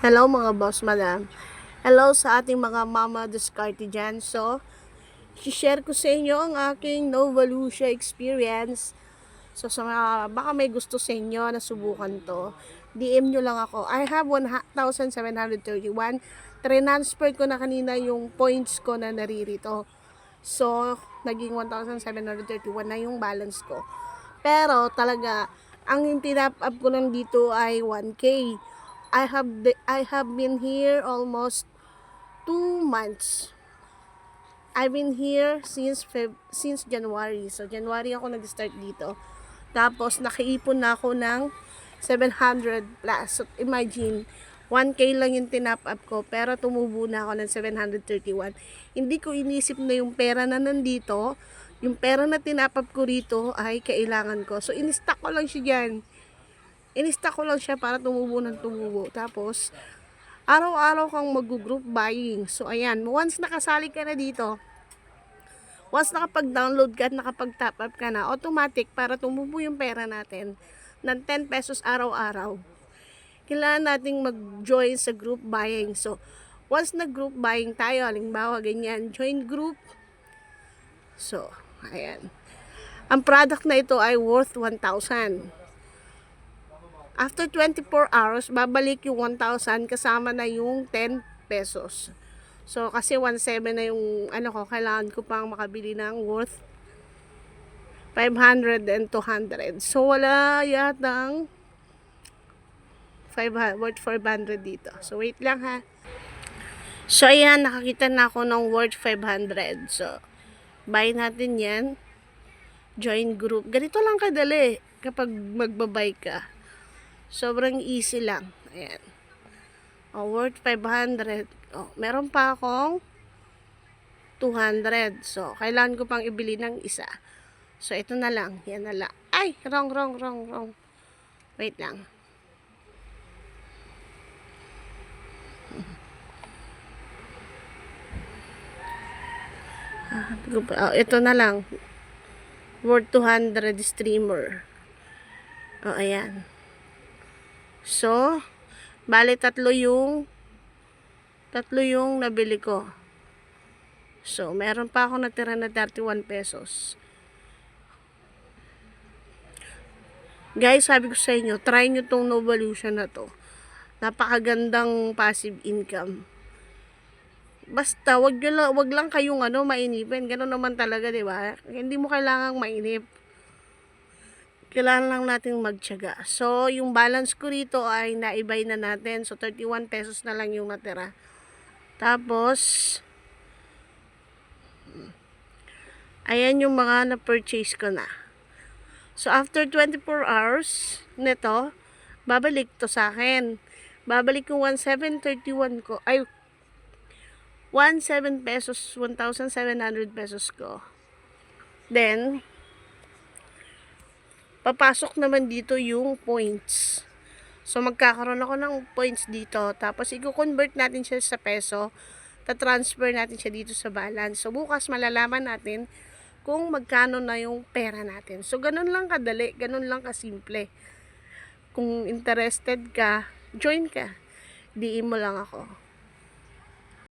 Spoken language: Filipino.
Hello mga boss, madam. Hello sa ating mga mama diskarte dyan. So, share ko sa inyo ang aking Nova Lucia experience. So, sa mga, baka may gusto sa inyo na subukan to, DM nyo lang ako. I have 1,731. Transfer ko na kanina yung points ko na naririto. So, naging 1,731 na yung balance ko. Pero, talaga, ang tinap up ko lang dito ay 1K. I have been here almost 2 months. I've been here since January. So January ako nag-start dito. Tapos nakaipon na ako ng 700 plus. So imagine 1K lang yung tinap up ko pero tumubo na ako ng 731. Hindi ko inisip na yung pera na nandito, yung pera na tinap up ko rito ay kailangan ko. So in-stack ko lang siya diyan. In-stack ko lang siya para tumubo ng tumubo. Tapos, araw-araw kang mag-group buying. So, ayan. Once nakasali ka na dito, once nakapag-download ka at nakapag-top up ka na, automatic para tumubo yung pera natin ng 10 pesos araw-araw. Kailangan nating mag-join sa group buying. So, once nag-group buying tayo, halimbawa ganyan, join group. So, ayan. Ang product na ito ay worth 1,000. After 24 hours, babalik yung 1,000 kasama na yung 10 pesos. So, kasi 1,700 na yung kailangan ko pang makabili ng worth 500 and 200. So, wala yatang 500, worth 400 dito. So, wait lang ha. So, ayan, nakakita na ako ng worth 500. So, buy natin yan. Join group. Ganito lang kadali kapag magbabay ka. Sobrang easy lang. Ayan. Worth 500. Meron pa akong 200. So, kailangan ko pang ibili ng isa. So, ito na lang. Yan na lang. Ay! Wrong. Wait lang. Ito na lang. Worth 200 streamer. Ayan. So, bali tatlo yung nabili ko. So, meron pa ako natira na 31 pesos. Guys, sabi ko sa inyo, try nyo tong Nova Lucia na to. Napakagandang passive income. Basta, wag lang kayong mainipin. Ganun naman talaga, di ba? Hindi mo kailangang mainip. Kailangan lang natin magtiyaga. So, yung balance ko rito ay naibay na natin. So, 31 pesos na lang yung natira. Tapos, ayan yung mga na-purchase ko na. So, after 24 hours nito, babalik to sa akin. Babalik yung 1,731 ko. Ay, 1,700 pesos, 1,700 pesos ko. Then, papasok naman dito yung points. So, magkakaroon ako ng points dito. Tapos, i-convert natin siya sa peso. Ta-transfer natin siya dito sa balance. So, bukas malalaman natin kung magkano na yung pera natin. So, ganun lang kadali. Ganun lang kasimple. Kung interested ka, join ka. DM mo lang ako.